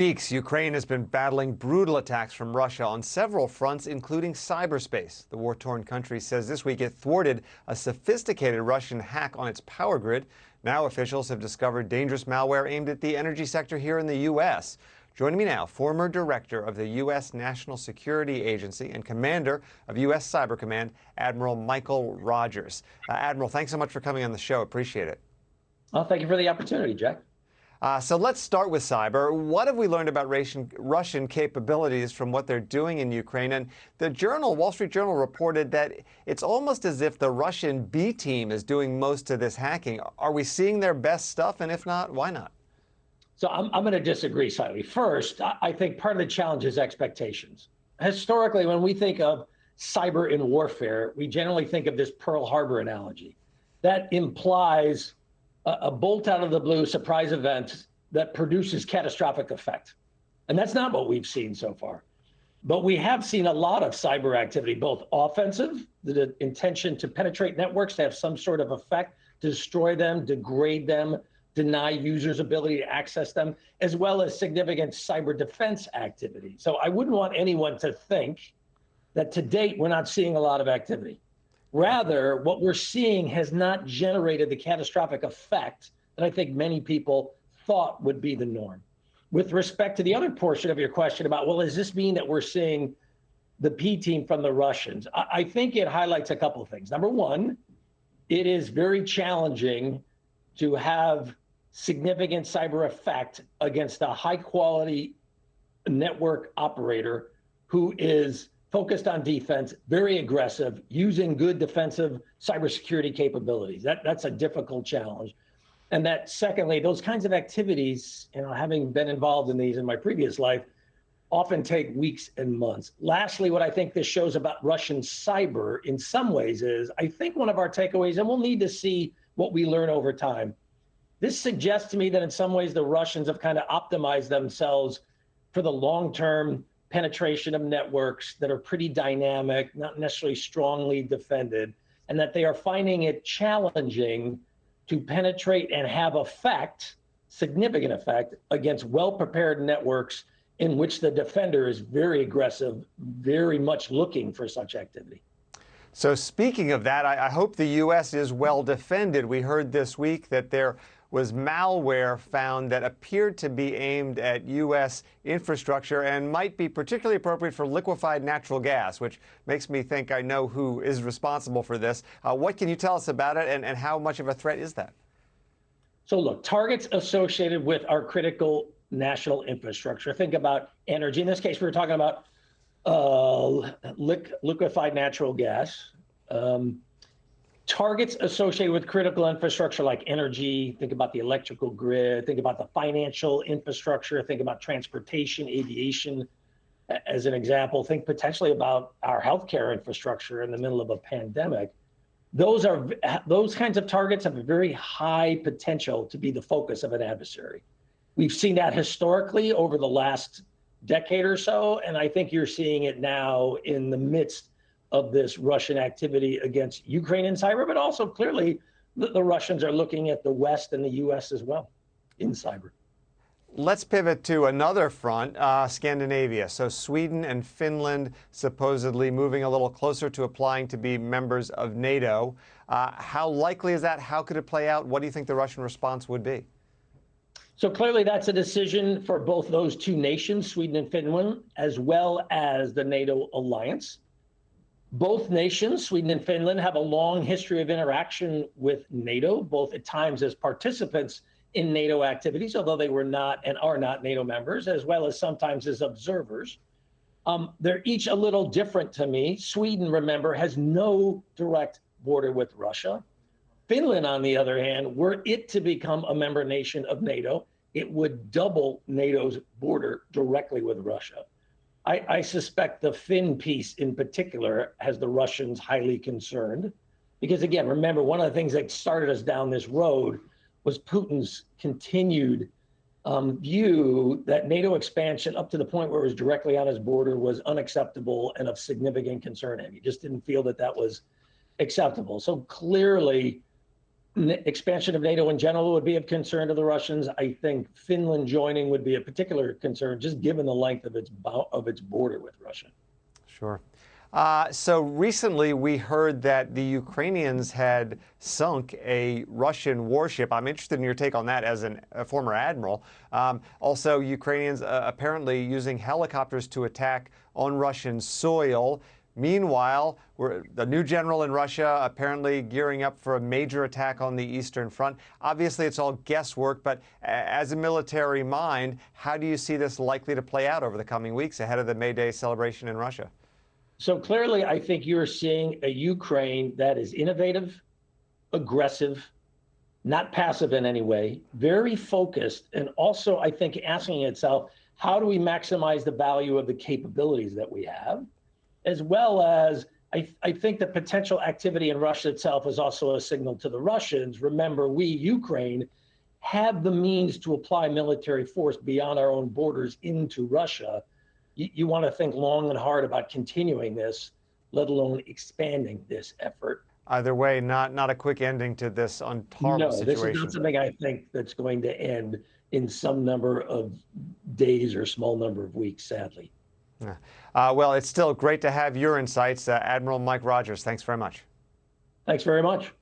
Weeks, Ukraine has been battling brutal attacks from Russia on several fronts, including cyberspace. The war-torn country says this week it thwarted a sophisticated Russian hack on its power grid. Now officials have discovered dangerous malware aimed at the energy sector here in the U.S. Joining me now, former director of the U.S. National Security Agency and commander of U.S. Cyber Command, Admiral Michael Rogers. Admiral, thanks so much for coming on the show. Appreciate it. Well, thank you for the opportunity, Jack. So let's start with cyber. What have we learned about Russian capabilities from what they're doing in Ukraine? And the Wall Street Journal reported that it's almost as if the Russian B team is doing most of this hacking. Are we seeing their best stuff? And if not, why not? So I'm going to disagree slightly. First, I think part of the challenge is expectations. Historically, when we think of cyber in warfare, we generally think of this Pearl Harbor analogy. That implies a bolt out of the blue surprise event that produces catastrophic effect. And that's not what we've seen so far. But we have seen a lot of cyber activity, both offensive, the intention to penetrate networks, to have some sort of effect, to destroy them, degrade them, deny users' ability to access them, as well as significant cyber defense activity. So I wouldn't want anyone to think that to date, we're not seeing a lot of activity. Rather, what we're seeing has not generated the catastrophic effect that I think many people thought would be the norm. With respect to the other portion of your question about, well, does this mean that we're seeing the P team from the Russians? I think it highlights a couple of things. Number one, it is very challenging to have significant cyber effect against a high quality network operator who is focused on defense, very aggressive, using good defensive cybersecurity capabilities. That's a difficult challenge. And that secondly, those kinds of activities, having been involved in these in my previous life, often take weeks and months. Lastly, what I think this shows about Russian cyber in some ways is, I think one of our takeaways, and we'll need to see what we learn over time. This suggests to me that in some ways the Russians have kind of optimized themselves for the long-term penetration of networks that are pretty dynamic, not necessarily strongly defended, and that they are finding it challenging to penetrate and have effect, significant effect, against well-prepared networks in which the defender is very aggressive, very much looking for such activity. So speaking of that, I hope the U.S. is well defended. We heard this week that there was malware found that appeared to be aimed at U.S. infrastructure and might be particularly appropriate for liquefied natural gas, which makes me think I know who is responsible for this. What can you tell us about it, and how much of a threat is that? So look, targets associated with our critical national infrastructure. Think about energy. In this case, we were talking about liquefied natural gas. Targets associated with critical infrastructure like energy, think about the electrical grid, think about the financial infrastructure, think about transportation, aviation, as an example, think potentially about our healthcare infrastructure in the middle of a pandemic. Those kinds of targets have a very high potential to be the focus of an adversary. We've seen that historically over the last decade or so, and I think you're seeing it now in the midst of this Russian activity against Ukrainian cyber, but also clearly the Russians are looking at the West and the U.S. as well in cyber. Let's pivot to another front, Scandinavia. So Sweden and Finland supposedly moving a little closer to applying to be members of NATO. How likely is that? How could it play out? What do you think the Russian response would be? So clearly that's a decision for both those two nations, Sweden and Finland, as well as the NATO alliance. Both nations, Sweden and Finland, have a long history of interaction with NATO, both at times as participants in NATO activities, although they were not and are not NATO members, as well as sometimes as observers. They're each a little different to me. Sweden, remember, has no direct border with Russia. Finland, on the other hand, were it to become a member nation of NATO, it would double NATO's border directly with Russia. I suspect the Finn piece in particular has the Russians highly concerned, because again, remember, one of the things that started us down this road was Putin's continued view that NATO expansion up to the point where it was directly on his border was unacceptable and of significant concern. And he just didn't feel that that was acceptable. So clearly, Expansion of NATO in general would be of concern to the Russians. I think Finland joining would be a particular concern, just given the length of its border with Russia. Sure. So recently we heard that the Ukrainians had sunk a Russian warship. I'm interested in your take on that as a former admiral. Also, Ukrainians apparently using helicopters to attack on Russian soil. Meanwhile, the new general in Russia apparently gearing up for a major attack on the Eastern Front. Obviously, it's all guesswork, but as a military mind, how do you see this likely to play out over the coming weeks ahead of the May Day celebration in Russia? So clearly, I think you're seeing a Ukraine that is innovative, aggressive, not passive in any way, very focused, and also, I think, asking itself, how do we maximize the value of the capabilities that we have? As well as, I think the potential activity in Russia itself is also a signal to the Russians. Remember, we, Ukraine, have the means to apply military force beyond our own borders into Russia. You want to think long and hard about continuing this, let alone expanding this effort. Either way, not a quick ending to this horrible situation. No, this is not something I think that's going to end in some number of days or small number of weeks, sadly. Well, it's still great to have your insights. Admiral Mike Rogers, thanks very much. Thanks very much.